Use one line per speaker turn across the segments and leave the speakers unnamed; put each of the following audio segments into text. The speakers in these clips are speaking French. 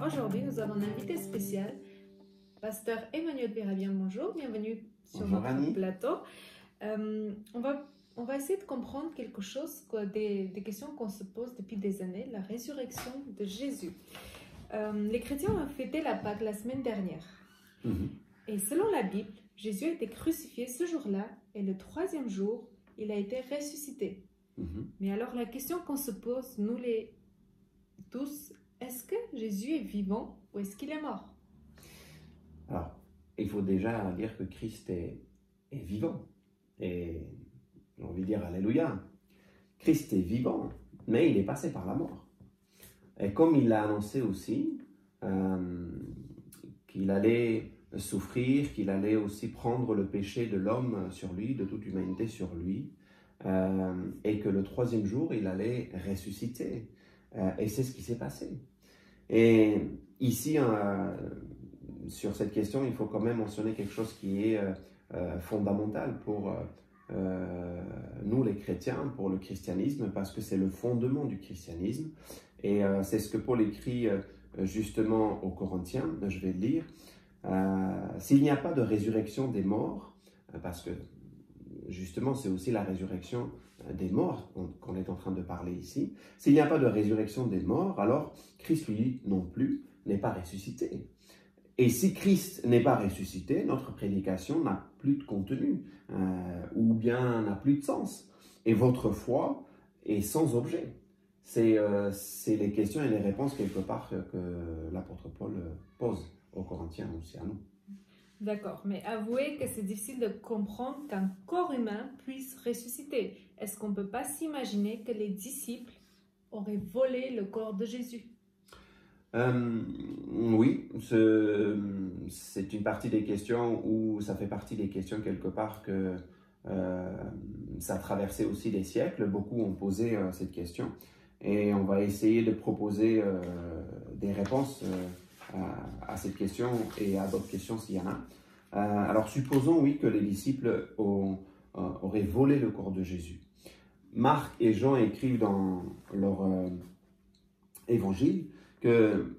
Aujourd'hui, nous avons un invité spécial, Pasteur Emmanuel Péravien. Bonjour, bienvenue sur
Bonjour,
notre
Annie.
plateau. On va essayer de comprendre quelque chose, des questions qu'on se pose depuis des années, la résurrection de Jésus. Les chrétiens ont fêté la Pâque la semaine dernière. Et selon la Bible, Jésus a été crucifié ce jour-là et le troisième jour, il a été ressuscité. Mais alors la question qu'on se pose, nous les tous, est-ce que Jésus est vivant ou est-ce qu'il est mort?
Alors, il faut déjà dire que Christ est vivant. Et j'ai envie de dire Alléluia. Christ est vivant, mais il est passé par la mort. Et comme il l'a annoncé aussi, qu'il allait souffrir, qu'il allait aussi prendre le péché de l'homme sur lui, de toute l'humanité sur lui, et que le troisième jour, il allait ressusciter. Et c'est ce qui s'est passé. Et ici, sur cette question, il faut quand même mentionner quelque chose qui est fondamental pour nous les chrétiens, pour le christianisme, parce que c'est le fondement du christianisme. Et c'est ce que Paul écrit justement aux Corinthiens, je vais le lire. S'il n'y a pas de résurrection des morts, parce que justement c'est aussi la résurrection des morts qu'on est en train de parler ici, s'il n'y a pas de résurrection des morts, alors Christ, lui, non plus, n'est pas ressuscité. Et si Christ n'est pas ressuscité, notre prédication n'a plus de contenu, ou bien n'a plus de sens. Et votre foi est sans objet. C'est les questions et les réponses quelque part que l'apôtre Paul pose aux Corinthiens, aussi à nous.
D'accord, mais avouez que c'est difficile de comprendre qu'un corps humain puisse ressusciter. Est-ce qu'on ne peut pas s'imaginer que les disciples auraient volé le corps de Jésus?
Oui, c'est une partie des questions où ça fait partie des questions quelque part que ça a traversé aussi des siècles. Beaucoup ont posé cette question et on va essayer de proposer des réponses à cette question et à d'autres questions s'il y en a. Alors supposons oui que les disciples auraient volé le corps de Jésus. Marc et Jean écrivent dans leur évangile que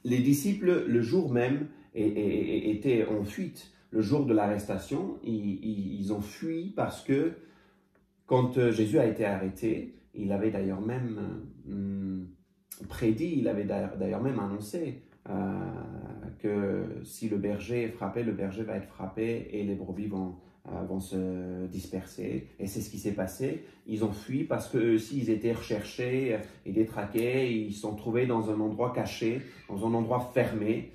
les disciples, le jour même, étaient en fuite. Le jour de l'arrestation, ils ont fui parce que quand Jésus a été arrêté, il avait d'ailleurs même prédit, il avait d'ailleurs même annoncé que si le berger est frappé, le berger va être frappé et les brebis vont se disperser. Et c'est ce qui s'est passé. Ils ont fui parce qu'eux aussi, ils étaient recherchés et détraqués. Ils se sont trouvés dans un endroit caché, dans un endroit fermé.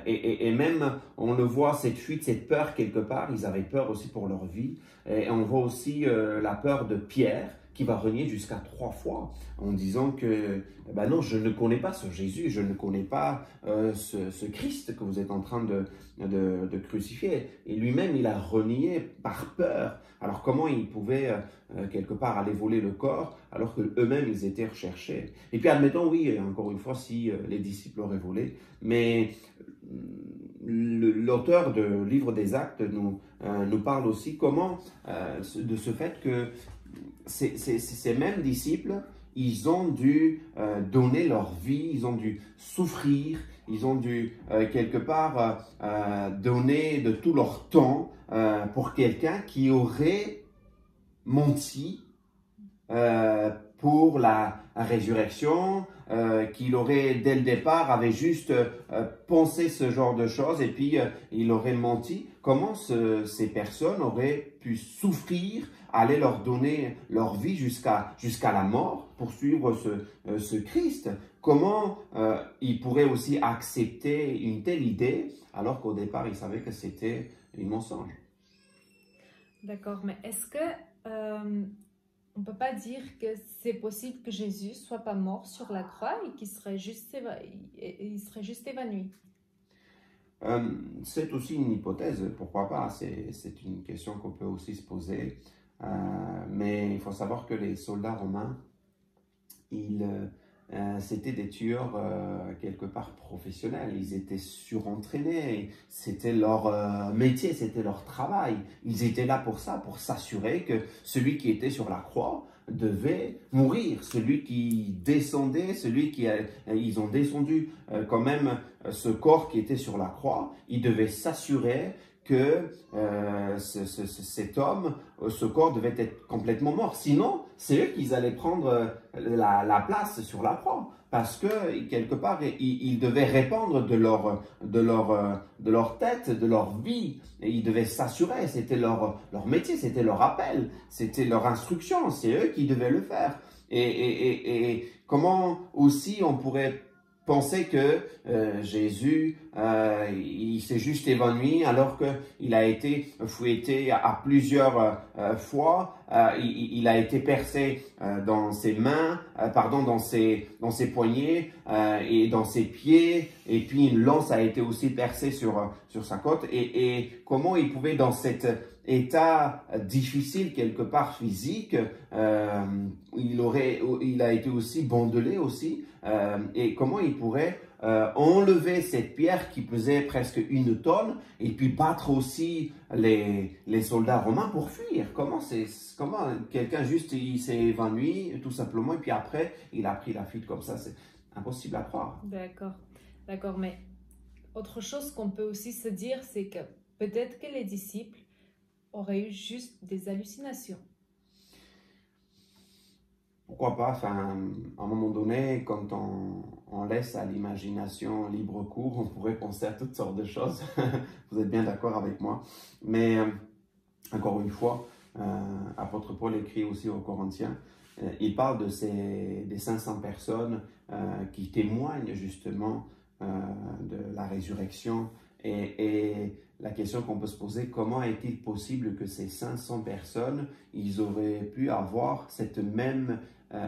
Et même, on le voit, cette fuite, cette peur quelque part. Ils avaient peur aussi pour leur vie. Et on voit aussi la peur de Pierre, qui va renier jusqu'à 3 fois en disant que ben non, je ne connais pas ce Jésus, je ne connais pas ce Christ que vous êtes en train de crucifier. Et lui-même, il a renié par peur. Alors comment il pouvait quelque part aller voler le corps alors qu'eux-mêmes, ils étaient recherchés? Et puis admettons, oui, encore une fois, si les disciples auraient volé, mais l'auteur du livre des Actes nous parle aussi comment, de ce fait que ces mêmes disciples, ils ont dû donner leur vie, ils ont dû souffrir, ils ont dû quelque part donner de tout leur temps pour quelqu'un qui aurait menti pour la résurrection, qu'il aurait dès le départ avait juste pensé ce genre de choses et puis il aurait menti. Comment ces personnes auraient pu souffrir, aller leur donner leur vie jusqu'à la mort pour suivre ce Christ? Comment ils pourraient aussi accepter une telle idée alors qu'au départ ils savaient que c'était un mensonge?
D'accord, mais est-ce que on ne peut pas dire que c'est possible que Jésus ne soit pas mort sur la croix et qu'il serait juste évanoui?
C'est aussi une hypothèse, pourquoi pas, c'est une question qu'on peut aussi se poser, mais il faut savoir que les soldats romains, ils c'était des tueurs quelque part professionnels. Ils étaient surentraînés, c'était leur métier, c'était leur travail. Ils étaient là pour ça, pour s'assurer que celui qui était sur la croix devait mourir. Celui qui descendait, ils ont descendu quand même ce corps qui était sur la croix. Ils devaient s'assurer que cet homme, ce corps devait être complètement mort. Sinon, c'est eux qui allaient prendre la place sur la croix. Parce que, quelque part, ils devaient répandre de leur tête, de leur vie. Et ils devaient s'assurer, c'était leur métier, c'était leur appel, c'était leur instruction. C'est eux qui devaient le faire. Et comment aussi on pourrait penser que Jésus, il s'est juste évanoui alors qu'il a été fouetté à plusieurs fois. Il a été percé dans ses mains, dans ses poignets et dans ses pieds. Et puis une lance a été aussi percée sur sa côte. Et comment il pouvait, dans cet état difficile quelque part physique, il a été aussi bandelé aussi. Et comment il pourrait enlever cette pierre qui pesait presque 1 tonne et puis battre aussi les soldats romains pour fuir. Comment quelqu'un juste il s'est évanoui tout simplement et puis après il a pris la fuite comme ça, c'est impossible à croire.
D'accord, mais autre chose qu'on peut aussi se dire, c'est que peut-être que les disciples auraient eu juste des hallucinations.
Pourquoi pas, à un moment donné, quand on laisse à l'imagination libre cours, on pourrait penser à toutes sortes de choses. Vous êtes bien d'accord avec moi. Mais encore une fois, apôtre Paul écrit aussi aux Corinthiens, il parle des 500 personnes qui témoignent justement de la résurrection. Et la question qu'on peut se poser, comment est-il possible que ces 500 personnes, ils auraient pu avoir cette même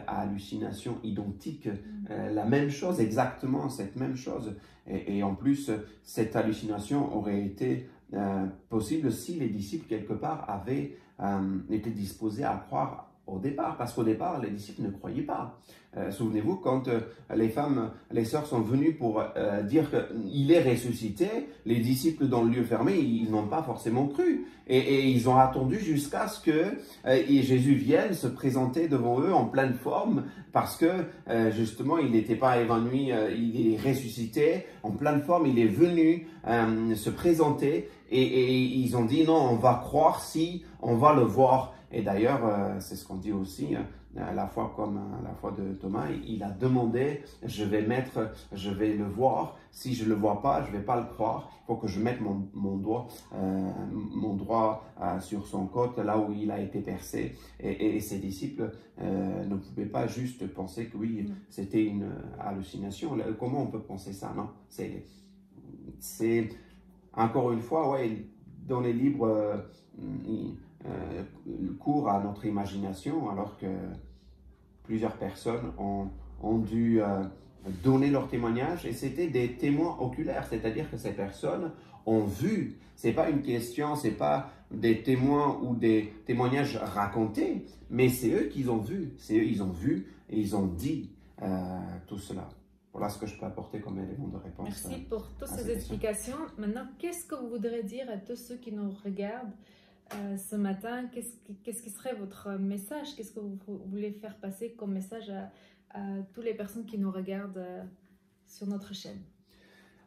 hallucination identique, la même chose, exactement cette même chose. Et en plus, cette hallucination aurait été possible si les disciples, quelque part, avaient été disposés à croire au départ, parce qu'au départ, les disciples ne croyaient pas. Souvenez-vous, quand les sœurs sont venues pour dire qu'il est ressuscité, les disciples dans le lieu fermé, ils n'ont pas forcément cru. Et ils ont attendu jusqu'à ce que Jésus vienne se présenter devant eux en pleine forme, parce que justement, il n'était pas évanoui, il est ressuscité en pleine forme, il est venu se présenter. Et ils ont dit non, on va croire si on va le voir. Et d'ailleurs, c'est ce qu'on dit aussi, à la fois comme à la fois de Thomas, il a demandé, je vais le voir, si je ne le vois pas, je ne vais pas le croire, il faut que je mette mon doigt sur son côte, là où il a été percé. Et ses disciples ne pouvaient pas juste penser que oui, c'était une hallucination. Comment on peut penser ça? Non, c'est encore une fois, ouais, dans les livres, court à notre imagination, alors que plusieurs personnes ont dû donner leur témoignage, et c'était des témoins oculaires, c'est-à-dire que ces personnes ont vu. C'est pas une question, c'est pas des témoins ou des témoignages racontés, mais c'est eux qui ont vu, c'est eux ils ont vu et ils ont dit tout cela. Voilà ce que je peux apporter comme élément de réponse.
Merci pour toutes ces explications. Maintenant, qu'est-ce que vous voudrez dire à tous ceux qui nous regardent ce matin? Qu'est-ce qui serait votre message? Qu'est-ce que vous voulez faire passer comme message à toutes les personnes qui nous regardent sur notre chaîne?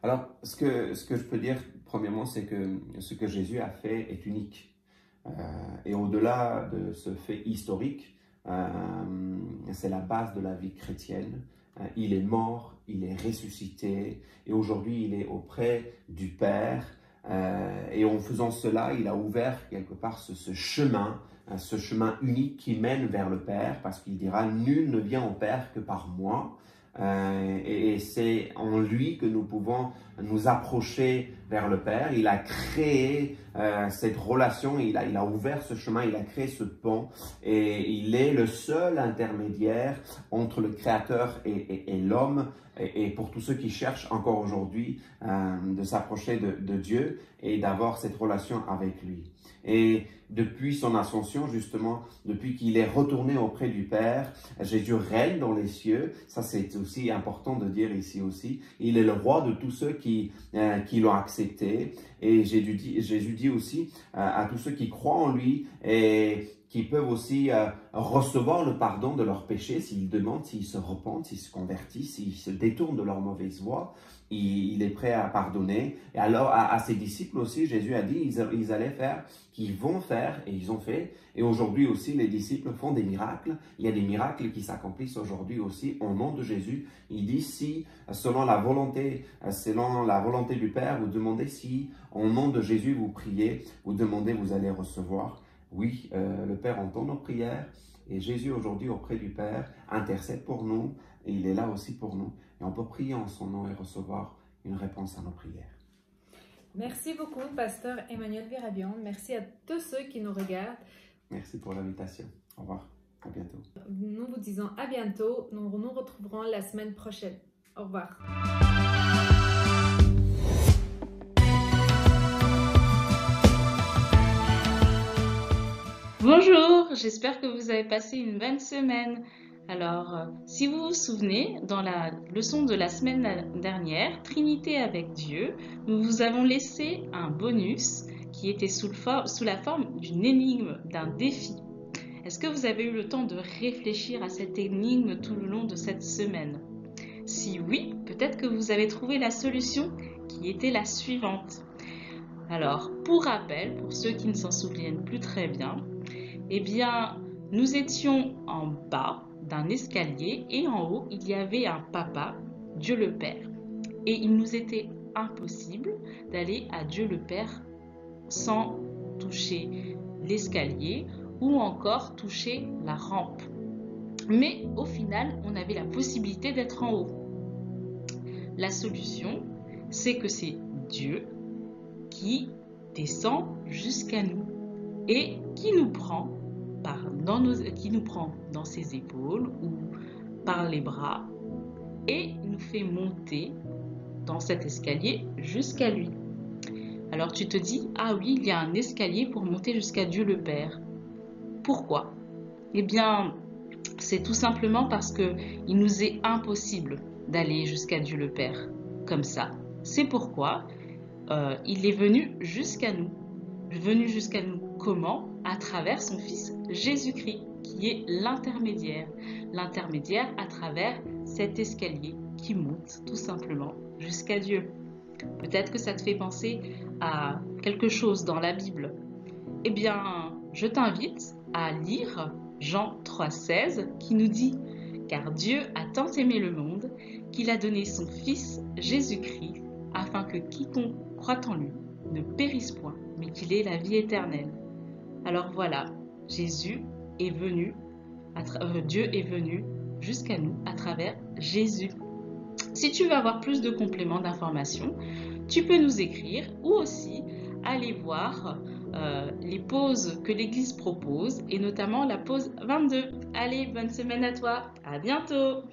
Alors, ce que je peux dire, premièrement, c'est que ce que Jésus a fait est unique. Et au-delà de ce fait historique, c'est la base de la vie chrétienne. Il est mort, il est ressuscité, et aujourd'hui, il est auprès du Père. Et en faisant cela, il a ouvert quelque part ce chemin unique qui mène vers le Père, parce qu'il dira « Nul ne vient au Père que par moi ». Et c'est en lui que nous pouvons nous approcher vers le Père. Il a créé cette relation, il a ouvert ce chemin, il a créé ce pont, et il est le seul intermédiaire entre le Créateur et l'homme. et pour tous ceux qui cherchent encore aujourd'hui de s'approcher de Dieu et d'avoir cette relation avec lui. Et depuis son ascension, justement, depuis qu'il est retourné auprès du Père, Jésus règne dans les cieux. Ça, c'est aussi important de dire ici aussi. Il est le roi de tous ceux qui l'ont accepté. Et Jésus dit aussi à tous ceux qui croient en lui et qui peuvent aussi recevoir le pardon de leurs péchés s'ils demandent, s'ils se repentent, s'ils se convertissent, s'ils se détournent de leur mauvaise voie. Il est prêt à pardonner. Et alors, à ses disciples aussi, Jésus a dit ils allaient faire, qu'ils vont faire, et ils ont fait. Et aujourd'hui aussi, les disciples font des miracles. Il y a des miracles qui s'accomplissent aujourd'hui aussi au nom de Jésus. Il dit si, selon la volonté du Père, vous demandez si, au nom de Jésus, vous priez, vous demandez, vous allez recevoir. Oui, le Père entend nos prières. Et Jésus aujourd'hui auprès du Père intercède pour nous. Et il est là aussi pour nous. Et on peut prier en son nom et recevoir une réponse à nos prières.
Merci beaucoup, Pasteur Emmanuel Virabian. Merci à tous ceux qui nous regardent.
Merci pour l'invitation. Au revoir. À bientôt.
Nous vous disons à bientôt. Nous nous retrouverons la semaine prochaine. Au revoir.
Bonjour, j'espère que vous avez passé une bonne semaine. Alors, si vous vous souvenez, dans la leçon de la semaine dernière, Trinité avec Dieu, nous vous avons laissé un bonus qui était sous la forme d'une énigme, d'un défi. Est-ce que vous avez eu le temps de réfléchir à cette énigme tout le long de cette semaine? Si oui, peut-être que vous avez trouvé la solution qui était la suivante. Alors, pour rappel, pour ceux qui ne s'en souviennent plus très bien, eh bien, nous étions en bas d'un escalier et en haut, il y avait un papa, Dieu le Père. Et il nous était impossible d'aller à Dieu le Père sans toucher l'escalier ou encore toucher la rampe. Mais au final, on avait la possibilité d'être en haut. La solution, c'est que c'est Dieu qui descend jusqu'à nous et qui nous prend dans ses épaules ou par les bras et nous fait monter dans cet escalier jusqu'à lui. Alors tu te dis, ah oui, il y a un escalier pour monter jusqu'à Dieu le Père. Pourquoi? Eh bien, c'est tout simplement parce qu'il nous est impossible d'aller jusqu'à Dieu le Père comme ça. C'est pourquoi il est venu jusqu'à nous. Venu jusqu'à nous comment? À travers son Fils Jésus-Christ, qui est l'intermédiaire. L'intermédiaire à travers cet escalier qui monte tout simplement jusqu'à Dieu. Peut-être que ça te fait penser à quelque chose dans la Bible. Eh bien, je t'invite à lire Jean 3,16 qui nous dit « Car Dieu a tant aimé le monde qu'il a donné son Fils Jésus-Christ afin que quiconque croit en lui ne périsse point, mais qu'il ait la vie éternelle. » Alors voilà, Dieu est venu jusqu'à nous à travers Jésus. Si tu veux avoir plus de compléments d'informations, tu peux nous écrire ou aussi aller voir les pauses que l'Église propose et notamment la pause 22. Allez, bonne semaine à toi, à bientôt!